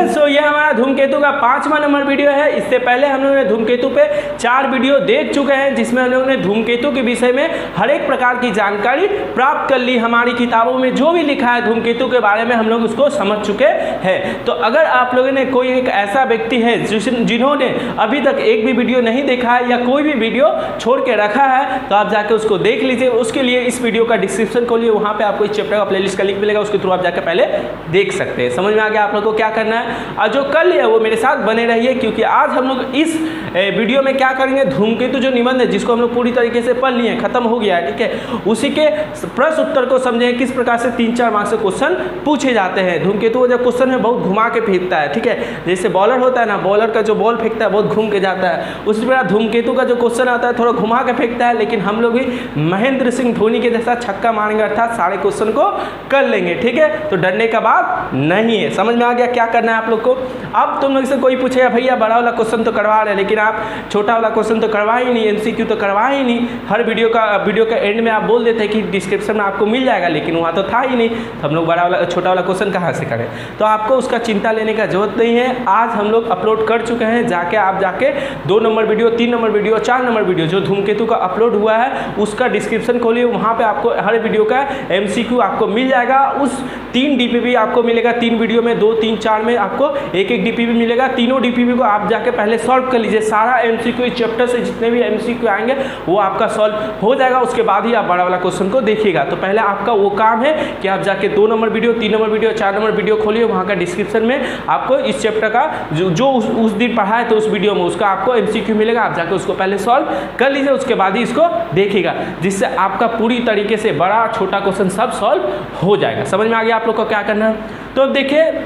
Students, तो ये हमारा धूमकेतु का 5वां नंबर वीडियो है। इससे पहले हम लोगों ने धूमकेतु पे 4 वीडियो देख चुके हैं, जिसमें हम लोगों ने धूमकेतु के विषय में हर एक प्रकार की जानकारी प्राप्त कर ली। हमारी किताबों में जो भी लिखा है धूमकेतु के बारे में हम लोग उसको समझ चुके हैं। तो अगर आप लोगों ने कोई एक ऐसा व्यक्ति है जिन्होंने अभी तक एक भी वीडियो नहीं देखा है या कोई भी वीडियो छोड़ के रखा है, तो आप जाके उसको देख लीजिए। उसके लिए इस वीडियो का डिस्क्रिप्शन खोलिए, वहाँ पे आपको इस चैप्टर का प्लेलिस्ट का लिंक मिलेगा, उसके थ्रू आप जाकर पहले देख सकते हैं। समझ में आ गया आप लोग को क्या करना है। और जो कर लिया वो मेरे साथ बने रहिए, क्योंकि आज हम लोग इस वीडियो में क्या करेंगे, धूमकेतु जो निबंध है जिसको हम लोग पूरी तरीके से पढ़ लिए, खत्म हो गया है, ठीक है, उसी के प्रश्न उत्तर को समझें किस प्रकार से 3-4 मार्क्स से क्वेश्चन पूछे जाते हैं। धूमकेतु जब क्वेश्चन में बहुत घुमा के फेंकता है, ठीक है, जैसे बॉलर होता है ना, बॉलर का जो बॉल फेंकता है बहुत घूम के जाता है, उसी प्रकार धूमकेतु का जो क्वेश्चन आता है थोड़ा घुमा के फेंकता है, लेकिन हम लोग भी महेंद्र सिंह धोनी के जैसा छक्का मारेंगे, अर्थात सारे क्वेश्चन को कर लेंगे, ठीक है। तो डरने का बात नहीं है। समझ में आ गया क्या करना है आप लोग को। अब तुम लोग से कोई पूछेगा भैया बड़ा वाला क्वेश्चन तो करवा रहे हैं, लेकिन आप छोटा वाला क्वेश्चन तो करवा ही नहीं, एमसीक्यू तो करवा ही नहीं। हर वीडियो का एंड में आप बोल देते हैं कि डिस्क्रिप्शन में आपको मिल जाएगा, लेकिन वहाँ तो था ही नहीं, तो हम लोग छोटा वाला क्वेश्चन कहाँ से करें। तो आपको उसका चिंता लेने का जरूरत नहीं है। आज हम लोग अपलोड कर चुके हैं, आप जाके 2 number video, 3 number video, 4 number video जो धूमकेतु का अपलोड हुआ है उसका डिस्क्रिप्शन खोलिए, वहाँ पे आपको हर वीडियो का एमसीक्यू आपको मिल जाएगा। उस 3 डीपीपी आपको मिलेगा, 3 वीडियो में 2, 3, 4 में आपको एक डीपीपी मिलेगा। तीनों डीपीपी को आप जाके पहले सॉल्व कर लीजिए। सारा एमसीक्यू इस चैप्टर से जितने भी एमसीक्यू आएंगे वो आपका सॉल्व हो जाएगा। उसके बाद ही आप बड़ा वाला क्वेश्चन को देखिएगा। तो पहले आपका वो काम है कि आप जाके 2 number video, 3 number video, 4 number video खोलिए, वहाँ का डिस्क्रिप्शन में आपको इस चैप्टर का जो उस दिन पढ़ा है तो उस वीडियो में उसका आपको एमसीक्यू मिलेगा। आप जाके उसको पहले सॉल्व कर लीजिए, उसके बाद ही इसको देखिएगा, जिससे आपका पूरी तरीके से बड़ा छोटा क्वेश्चन सब सॉल्व हो जाएगा। समझ में आ गया आप लोग को क्या करना है। तो देखिए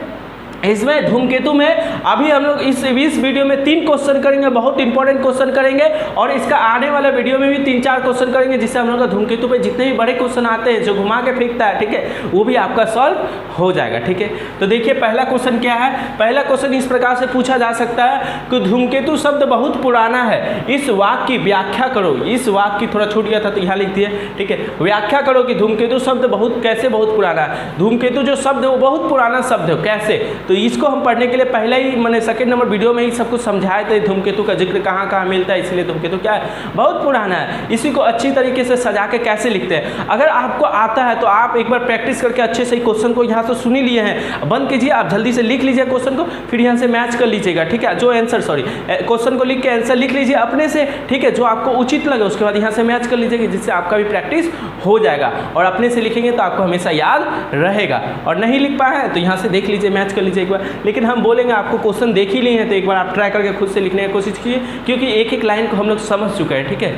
इसमें धूमकेतु में अभी हम लोग इस वीडियो में 3 क्वेश्चन करेंगे, बहुत इंपॉर्टेंट क्वेश्चन करेंगे, और इसका आने वाले वीडियो में भी 3-4 क्वेश्चन करेंगे, जिससे हम लोग का धूमकेतु पे जितने भी बड़े क्वेश्चन आते हैं जो घुमा के फेंकता है, ठीक है, वो भी आपका सॉल्व हो जाएगा, ठीक है। तो देखिए पहला क्वेश्चन क्या है। पहला क्वेश्चन इस प्रकार से पूछा जा सकता है कि धूमकेतु शब्द बहुत पुराना है, इस वाक्य की व्याख्या करो। इस वाक्य की थोड़ा छूट गया था तो यहाँ लिख दिए, ठीक है। व्याख्या करो कि धूमकेतु शब्द कैसे बहुत पुराना है। धूमकेतु जो शब्द है वो बहुत पुराना शब्द है, कैसे। तो इसको हम पढ़ने के लिए पहले ही मैंने 2nd नंबर वीडियो में ही सब कुछ समझाए थे, धूमकेतु का जिक्र कहाँ कहाँ मिलता है, इसलिए धूमकेतु क्या है, बहुत पुराना है। इसी को अच्छी तरीके से सजा के कैसे लिखते हैं, अगर आपको आता है तो आप एक बार प्रैक्टिस करके अच्छे से क्वेश्चन को यहाँ से सुन ही लिए हैं, बंद कीजिए, आप जल्दी से लिख लीजिए क्वेश्चन को, फिर यहाँ से मैच कर लीजिएगा, ठीक है। जो आंसर क्वेश्चन को लिख के आंसर लिख लीजिए अपने से, ठीक है, जो आपको उचित लगे उसके बाद यहाँ से मैच कर लीजिएगा, जिससे आपका भी प्रैक्टिस हो जाएगा। और अपने से लिखेंगे तो आपको हमेशा याद रहेगा, और नहीं लिख पाए तो यहाँ से देख लीजिए, मैच कर लीजिए एक बार। लेकिन हम बोलेंगे आपको क्वेश्चन देख ही लिए हैं तो एक बार आप ट्राई करके खुद से लिखने की कोशिश कीजिए, क्योंकि एक लाइन को हम लोग समझ चुके हैं, ठीक है,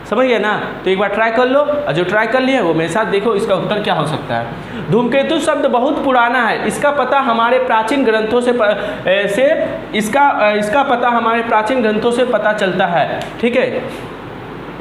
समझ गए ना। तो एक बार ट्राई कर लो, और जो ट्राई कर लिए वो मेरे साथ देखो इसका उत्तर क्या हो सकता है। धूमकेतु शब्द बहुत पुराना है, इसका पता हमारे प्राचीन ग्रंथों से इसका पता हमारे प्राचीन ग्रंथों से पता चलता है, ठीक है।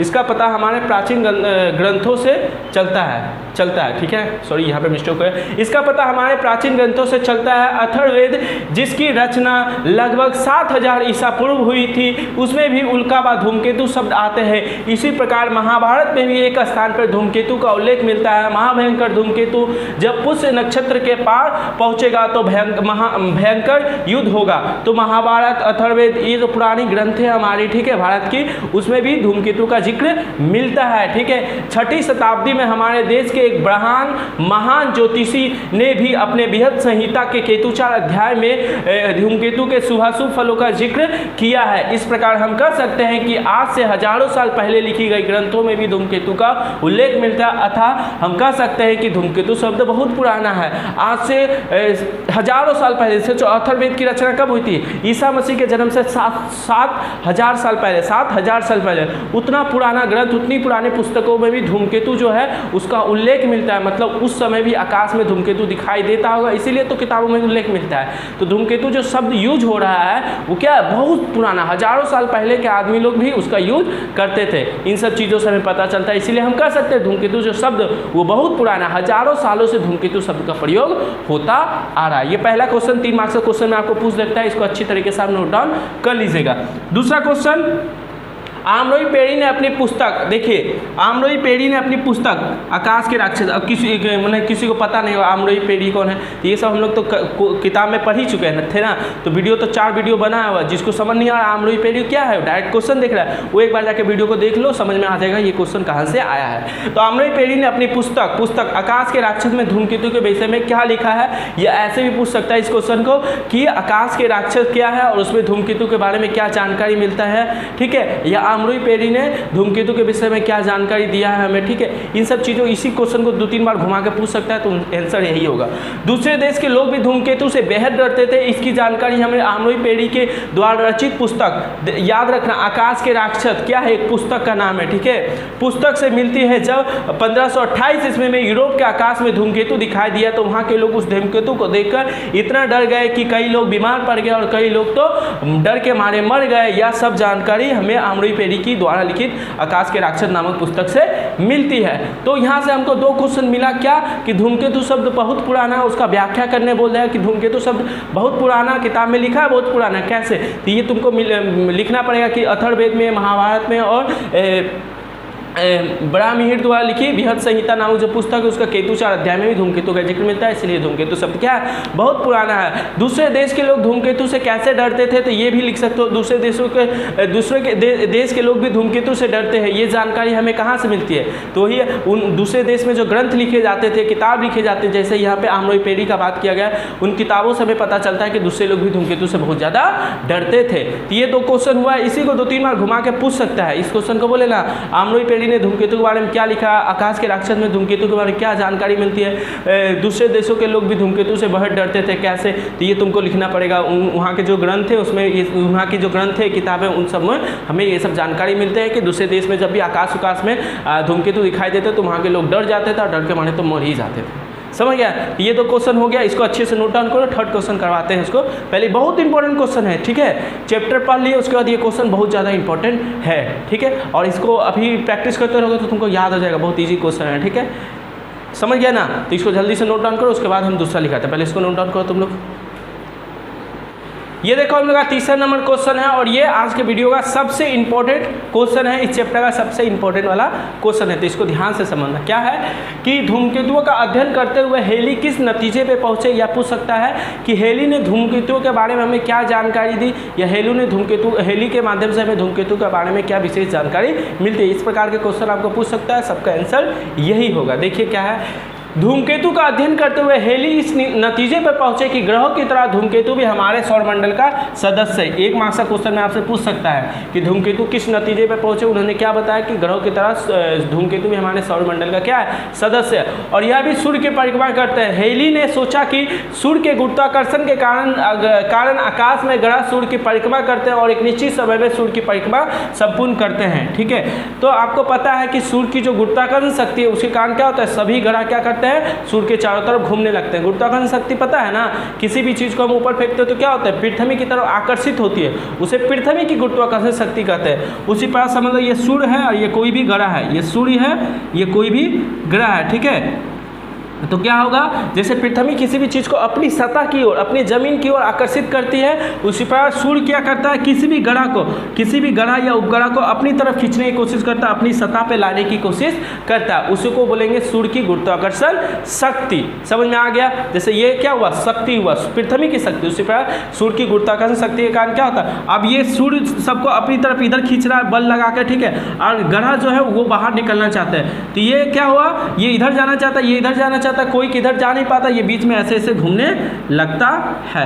इसका पता हमारे प्राचीन ग्रंथों से चलता है, ठीक है, सॉरी यहाँ पे मिस्टेक है। इसका पता हमारे प्राचीन ग्रंथों से चलता है। अथर्ववेद जिसकी रचना लगभग 7000 ईसा पूर्व हुई थी, उसमें भी उल्का व धूमकेतु शब्द आते हैं। इसी प्रकार महाभारत में भी एक स्थान पर धूमकेतु का उल्लेख मिलता है। महाभयंकर धूमकेतु जब पुष्य नक्षत्र के पार पहुँचेगा तो भयंकर युद्ध होगा। तो महाभारत, अथर्ववेद, ये जो पुरानी ग्रंथ है हमारी, ठीक है, भारत की, उसमें भी धूमकेतु का जिक्र मिलता है, ठीक है। 6ठी शताब्दी में हमारे देश के एक महान ज्योतिषी ने भी अपने बृहद संहिता के केतुचार अध्याय में धूमकेतु के शुभाशुभ फलों का जिक्र किया है। इस प्रकार हम कह सकते हैं कि आज से हजारों साल पहले लिखी गई ग्रंथों में भी धूमकेतु का उल्लेख मिलता है, अतः हम कह सकते हैं कि धूमकेतु शब्द बहुत पुराना है। आज से हजारों साल पहले से। अथर्ववेद की रचना कब हुई थी? ईसा मसीह के जन्म से 7,000 साल पहले, 7,000 साल पहले। उतना पुराना ग्रंथ, उतनी पुराने पुस्तकों में भी धूमकेतु जो है उसका उल्लेख मिलता है, मतलब उस समय भी आकाश में धूमकेतु दिखाई देता होगा, इसीलिए तो किताबों में उल्लेख मिलता है। तो धूमकेतु जो शब्द यूज हो रहा है वो क्या है, बहुत पुराना, हजारों साल पहले के आदमी लोग भी उसका यूज करते थे। इन सब चीज़ों से हमें पता चलता है, इसीलिए हम कह सकते हैं धूमकेतु जो शब्द वो बहुत पुराना, हजारों सालों से धूमकेतु शब्द का प्रयोग होता आ रहा है। ये पहला क्वेश्चन 3 मार्क्स का क्वेश्चन में आपको पूछ लगता है, इसको अच्छी तरीके से आप नोट डाउन कर लीजिएगा। दूसरा क्वेश्चन, आमरोई पेड़ी ने अपनी पुस्तक, देखिए आमरोई पेड़ी ने अपनी पुस्तक आकाश के राक्षस, अब किसी को पता नहीं होगा आमरोई पेड़ी कौन है, ये सब हम लोग तो किताब में पढ़ ही चुके हैं थे ना, तो वीडियो तो 4 वीडियो बनाया हुआ, जिसको समझ नहीं आ रहा आमरोई पेड़ी क्या है, डायरेक्ट क्वेश्चन देख रहा है, वो एक बार जाके वीडियो को देख लो, समझ में आ जाएगा ये क्वेश्चन कहाँ से आया है। तो आमरोई पेड़ी ने अपनी पुस्तक आकाश के राक्षस में धूमकेतु के विषय में क्या लिखा है, या ऐसे भी पूछ सकता है इस क्वेश्चन को कि आकाश के राक्षस क्या है और उसमें धूमकेतु के बारे में क्या जानकारी मिलता है, ठीक है, या आमरोई पेड़ी ने धूमकेतु के विषय में क्या जानकारी दिया है हमें, ठीक है, इन सब चीज़ों, इसी क्वेश्चन को 2-3 बार घुमा के पूछ सकता है, तो आंसर यही होगा। दूसरे देश के लोग भी धूमकेतु से बेहद डरते थे, इसकी जानकारी हमें आमरोई पेड़ी के द्वारा रचित पुस्तक, याद रखना आकाश के राक्षस क्या है, एक पुस्तक का नाम है, ठीक है, पुस्तक से मिलती है। जब 1528 ईस्वी में यूरोप के आकाश में धूमकेतु दिखाई दिया तो वहाँ के लोग उस धूमकेतु को देखकर इतना डर गए कि कई लोग बीमार पड़ गए और कई लोग तो डर के मारे मर गए। यह सब जानकारी हमें आमरोई पेड़ी की द्वारा लिखित आकाश के राक्षस नामक पुस्तक से मिलती है। तो यहाँ से हमको 2 क्वेश्चन मिला, क्या कि धूमकेतु शब्द बहुत पुराना है, उसका व्याख्या करने बोल रहा है कि धूमकेतु शब्द बहुत पुराना, किताब में लिखा है बहुत पुराना, कैसे, तो ये तुमको लिखना पड़ेगा कि अथर्ववेद में, महाभारत में और ब्राह्मण द्वारा लिखी बृहद संहिता नामक जो पुस्तक है उसका केतुचार अध्याय में भी धूमकेतु का जिक्र मिलता है, इसलिए धूमकेतु शब्द क्या है, बहुत पुराना है। दूसरे देश के लोग धूमकेतु से कैसे डरते थे, तो ये भी लिख सकते हो, दूसरे देश के लोग भी धूमकेतु से डरते हैं, ये जानकारी हमें कहाँ से मिलती है, तो ये उन दूसरे देश में जो ग्रंथ लिखे जाते थे, किताब लिखे जाते थे, जैसे यहाँ पे आमरोई पेड़ी का बात किया गया, उन किताबों से हमें पता चलता है कि दूसरे लोग भी धूमकेतु से बहुत ज़्यादा डरते थे। तो ये 2 क्वेश्चन हुआ, इसी को 2-3 बार घुमा के पूछ सकता है। इस क्वेश्चन को बोले ना आमरोई पेड़ी ने धूमकेतु के बारे में क्या लिखा, आकाश के राक्षस में धूमकेतु के बारे में क्या जानकारी मिलती है, दूसरे देशों के लोग भी धूमकेतु से बहुत डरते थे कैसे, तो ये तुमको लिखना पड़ेगा। वहाँ के जो ग्रंथ है उसमें, वहाँ की जो ग्रंथ है किताबें, उन सब में हमें ये सब जानकारी मिलते हैं कि दूसरे देश में जब भी आकाश में धूमकेतु दिखाई देते तो वहाँ के लोग डर जाते थे और डर के मारे तो मर ही जाते थे। समझ गया, ये 2 क्वेश्चन हो गया, इसको अच्छे से नोट डाउन करो। 3rd क्वेश्चन करवाते हैं इसको, पहले बहुत इंपॉर्टेंट क्वेश्चन है, ठीक है, चैप्टर पढ़ लिए उसके बाद ये क्वेश्चन बहुत ज़्यादा इंपॉर्टेंट है, ठीक है, और इसको अभी प्रैक्टिस करते रहोगे तो तुमको याद हो जाएगा, बहुत ईजी क्वेश्चन है, ठीक है, समझ गया ना, तो इसको जल्दी से नोट डाउन करो, उसके बाद हम दूसरा लिखाते हैं, पहले इसको नोट डाउन करो तुम लोग। ये देखो हम लोग का 3रा नंबर क्वेश्चन है और ये आज के वीडियो का सबसे इंपॉर्टेंट क्वेश्चन है, इस चैप्टर का सबसे इंपॉर्टेंट वाला क्वेश्चन है, तो इसको ध्यान से समझना। क्या है कि धूमकेतुओं का अध्ययन करते हुए हेली किस नतीजे पे पहुंचे, या पूछ सकता है कि हेली ने धूमकेतुओं के बारे में हमें क्या जानकारी दी, या हेली के माध्यम से हमें धूमकेतु के बारे में क्या विशेष जानकारी मिलती है। इस प्रकार के क्वेश्चन आपको पूछ सकता है, सबका आंसर यही होगा। देखिए क्या है, धूमकेतु का अध्ययन करते हुए हेली इस नतीजे पर पहुंचे कि ग्रहों की तरह धूमकेतु भी हमारे सौरमंडल का सदस्य है। 1 मार्क्स का क्वेश्चन में आपसे पूछ सकता है कि धूमकेतु किस नतीजे पर पहुंचे, उन्होंने क्या बताया कि ग्रहों की तरह धूमकेतु भी हमारे सौरमंडल का क्या है, सदस्य है, और यह भी सूर्य की परिक्रमा करते हैं। हेली ने सोचा कि सूर्य के गुरुत्वाकर्षण के कारण आकाश में ग्रह सूर्य की परिक्रमा करते हैं और एक निश्चित समय में सूर्य की परिक्रमा संपूर्ण करते हैं, ठीक है। तो आपको पता है कि सूर्य की जो गुरुत्वाकर्षण शक्ति है उसके कारण क्या होता है, सभी ग्रह क्या करते हैं, सूर्य के चारों तरफ घूमने लगते हैं। गुरुत्वाकर्षण शक्ति पता है ना, किसी भी चीज़ को हम ऊपर फेंकते हैं तो क्या होता है, पृथ्वी की तरफ आकर्षित होती है, उसे पृथ्वी की गुरुत्वाकर्षण शक्ति कहते हैं। उसी प्रकार समझ लो ये सूर्य है और ये कोई भी ग्रह है, ये सूर्य है, ये कोई भी ग्रह है, ठीक है। तो क्या होगा, जैसे पृथ्वी किसी भी चीज़ को अपनी सतह की ओर, अपनी जमीन की ओर आकर्षित करती है, उसी प्रकार सूर्य क्या करता है, किसी भी ग्रह या उपग्रह को अपनी तरफ खींचने की कोशिश करता है, अपनी सतह पे लाने की कोशिश करता है, उसी को बोलेंगे सूर्य की गुरुत्वाकर्षण शक्ति। समझ में आ गया, जैसे ये क्या हुआ, शक्ति हुआ, पृथ्वी की शक्ति, उसी प्रकार सूर्य की गुरुत्वाकर्षण शक्ति के कारण क्या होता है, अब ये सूर्य सबको अपनी तरफ इधर खींच रहा है बल लगा के, ठीक है, और ग्रह जो है वो बाहर निकलना चाहते हैं, तो ये क्या हुआ, ये इधर जाना चाहता है, ये इधर जाना चाहता है, कोई किधर जा नहीं पाता, ये बीच में ऐसे ऐसे घूमने लगता है।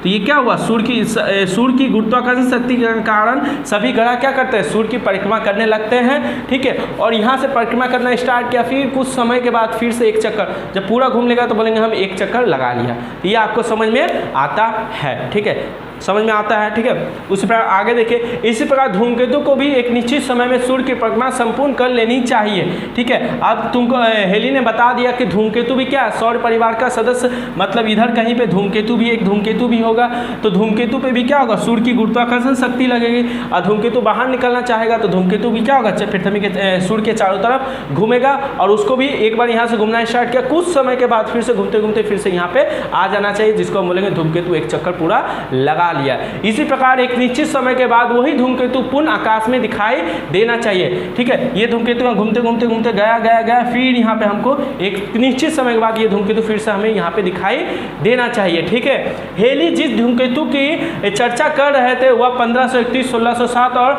तो ये क्या हुआ, सूर्य की गुरुत्वाकर्षण शक्ति के कारण सभी ग्रह क्या करते हैं, सूर्य की परिक्रमा करने लगते हैं, ठीक है। और यहाँ से परिक्रमा करना स्टार्ट किया, फिर कुछ समय के बाद फिर से एक चक्कर, जब पूरा घूम लेगा तो बोलेंगे हम एक चक्कर लगा लिया। तो ये आपको समझ में आता है, ठीक है, समझ में आता है, ठीक है। उसी प्रकार आगे देखिए, इसी प्रकार धूमकेतु को भी एक निश्चित समय में सूर्य की परिक्रमा संपूर्ण कर लेनी चाहिए, ठीक है। अब तुमको हेली ने बता दिया कि धूमकेतु भी क्या है, सौर परिवार का सदस्य, मतलब इधर कहीं पे धूमकेतु भी, एक धूमकेतु भी होगा, तो धूमकेतु पे भी क्या होगा, सूर्य की गुरुत्वाकर्षण शक्ति लगेगी, और धूमकेतु बाहर निकलना चाहेगा तो धूमकेतु भी क्या होगा, पृथ्वी के सूर्य के चारों तरफ घूमेगा, और उसको भी एक बार यहाँ से घूमना स्टार्ट किया, कुछ समय के बाद फिर से घूमते घूमते फिर से यहाँ पे आ जाना चाहिए, जिसको हम बोलेंगे धूमकेतु एक चक्कर पूरा लगा लगा लिया। इसी प्रकार एक निश्चित समय के बाद वही धूमकेतु पुनः आकाश में दिखाई देना चाहिए। ठीक है, ये धूमकेतु घूमते घूमते घूमते गया, फिर यहाँ पे हमको एक निश्चित समय के बाद ये धूमकेतु फिर से हमें यहाँ पे दिखाई देना चाहिए। ठीक है, हेली जिस धूमकेतु की चर्चा कर रहे थे वह 1531, 1607 और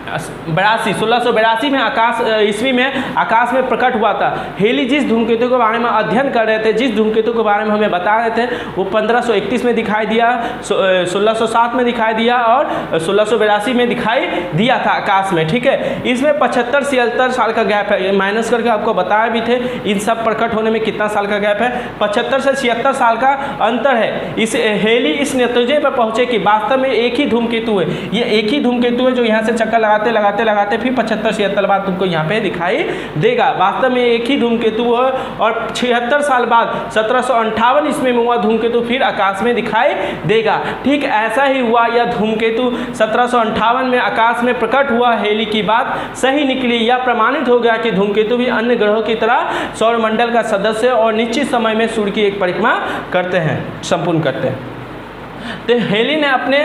1682 में ईस्वी में आकाश में प्रकट हुआ था। हेली जिस धूमकेतु के बारे में अध्ययन कर रहे थे, जिस धूमकेतु के बारे में हमें बता रहे थे, वो 1531 में दिखाई दिया, 1607 में दिखाई दिया और 1682 में दिखाई दिया था आकाश में। ठीक है, इसमें 75-76 साल का गैप है, माइनस करके आपको बताया भी थे इन सब प्रकट होने में कितना साल का गैप है, 75 से 76 साल का अंतर है। इस हेली इस नतीजे पर पहुंचे कि वास्तव में एक ही धूमकेतु है, ये एक ही धूमकेतु है जो यहाँ से चक्कर लगाते फिर 75-76 बाद तुमको यहाँ पे दिखाई देगा। वास्तव में एक ही धूमकेतु है और 76 साल बाद 1758 ईस्वी में हुआ धूमकेतु फिर आकाश में दिखाई देगा। ठीक ऐसा ही हुआ, यह धूमकेतु 1758 में आकाश में प्रकट हुआ। हेली की बात सही निकली, यह प्रमाणित हो गया कि धूमकेतु भी अन्य ग्रहों की तरह सौरमंडल का सदस्य और निश्चित समय में सूर्य की एक परिक्रमा करते हैं, संपूर्ण करते हैं। तो हेली ने अपने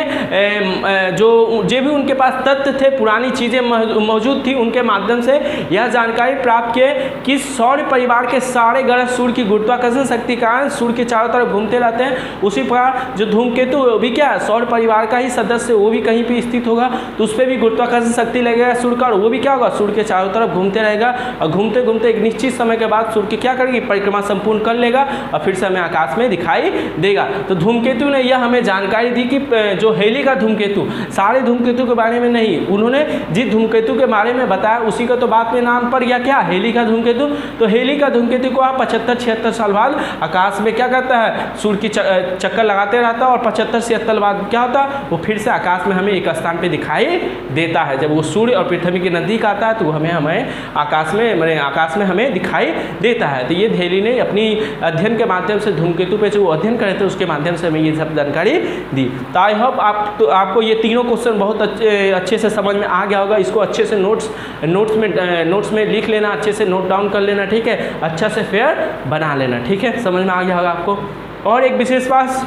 जो भी उनके पास तथ्य थे, पुरानी चीज़ें मौजूद थी, उनके माध्यम से यह जानकारी प्राप्त किए कि सौर परिवार के सारे ग्रह सूर्य की गुरुत्वाकर्षण शक्ति के कारण सूर्य के चारों तरफ घूमते रहते हैं। उसी प्रकार जो धूमकेतु वो भी क्या है, सौर परिवार का ही सदस्य, वो भी कहीं पर स्थित होगा तो उस पर भी गुरुत्वाकर्षण शक्ति लगेगा सूर्य का, और वो भी क्या होगा, सूर्य के चारों तरफ घूमते रहेगा और घूमते घूमते एक निश्चित समय के बाद सूर्य की क्या करेगी, परिक्रमा संपूर्ण कर लेगा और फिर से हमें आकाश में दिखाई देगा। तो धूमकेतु ने यह हमें जानकारी दी कि जो हेली का धूमकेतु, सारे धूमकेतु के बारे में नहीं, उन्होंने जिस धूमकेतु के बारे में बताया उसी का तो बाद में नाम पड़ गया क्या, हेली का धूमकेतु। तो हेली का धूमकेतु को आप 75-76 साल बाद आकाश में क्या करता है, सूर्य की चक्कर लगाते रहता है और 75-76 बाद क्या होता है, वो फिर से आकाश में हमें एक स्थान पे दिखाई देता है। जब वो सूर्य और पृथ्वी के नज़दीक आता है तो वो हमें आकाश में हमें दिखाई देता है। तो ये हेली ने अपनी अध्ययन के माध्यम से धूमकेतु पे जो अध्ययन करे थे उसके माध्यम से हमें ये सब जानकारी दी। तो आई होप आपको ये तीनों क्वेश्चन बहुत अच्छे से समझ में आ गया होगा। इसको अच्छे से नोट्स में लिख लेना, अच्छे से नोट डाउन कर लेना। ठीक है, अच्छा से फेयर बना लेना। ठीक है, समझ में आ गया होगा आपको। और एक विशेष बात,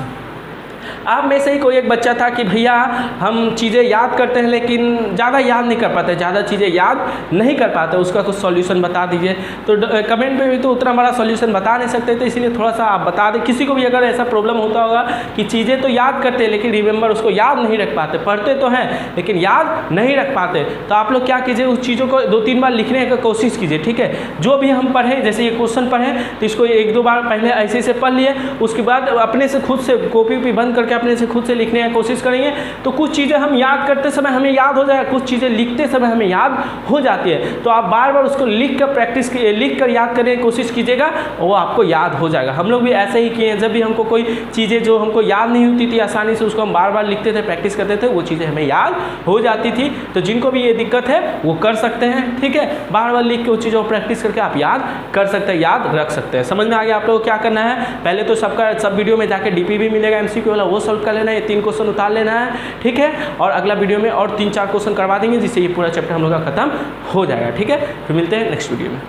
आप में से ही कोई एक बच्चा था कि भैया हम चीज़ें याद करते हैं लेकिन ज़्यादा याद नहीं कर पाते, ज़्यादा चीज़ें याद नहीं कर पाते, उसका कुछ सॉल्यूशन बता दीजिए। तो कमेंट में भी तो उतना बड़ा सॉल्यूशन बता नहीं सकते, तो इसीलिए थोड़ा सा आप बता दें। किसी को भी अगर ऐसा प्रॉब्लम होता होगा कि चीज़ें तो याद करते हैं लेकिन रिमेंबर उसको याद नहीं रख पाते, पढ़ते तो हैं लेकिन याद नहीं रख पाते, तो आप लोग क्या कीजिए, उस चीज़ों को 2-3 बार लिखने की कोशिश कीजिए। ठीक है, जो भी हम पढ़ें, जैसे ये क्वेश्चन पढ़ें तो इसको 1-2 बार पहले ऐसे से पढ़ लिए, उसके बाद अपने से खुद से कॉपी बंद करके अपने से खुद से लिखने की कोशिश करेंगे तो कुछ चीज़ें हम याद करते समय हमें याद हो जाएगा, कुछ चीज़ें लिखते समय हमें याद हो जाती है। तो आप बार बार उसको लिख कर याद करने की कोशिश कीजिएगा और वो आपको याद हो जाएगा। हम लोग भी ऐसे ही किए हैं, जब भी हमको कोई चीज़ें जो हमको याद नहीं होती थी आसानी से, उसको हम बार बार लिखते थे, प्रैक्टिस करते थे, वो चीज़ें हमें याद हो जाती थी। तो जिनको भी ये दिक्कत है वो कर सकते हैं। ठीक है, बार बार लिख के उस चीज़ों को प्रैक्टिस करके आप याद कर सकते हैं, याद रख सकते हैं। समझ में आ गया आप लोगों को क्या करना है? पहले तो सब वीडियो में जाके DP भी मिलेगा MCQ वाला, वो सॉल्व कर लेना है, 3 क्वेश्चन उतार लेना है। ठीक है, और अगला वीडियो में और 3-4 क्वेश्चन करवा देंगे जिससे ये पूरा चैप्टर हम लोग का खत्म हो जाएगा। ठीक है, फिर मिलते हैं नेक्स्ट वीडियो में।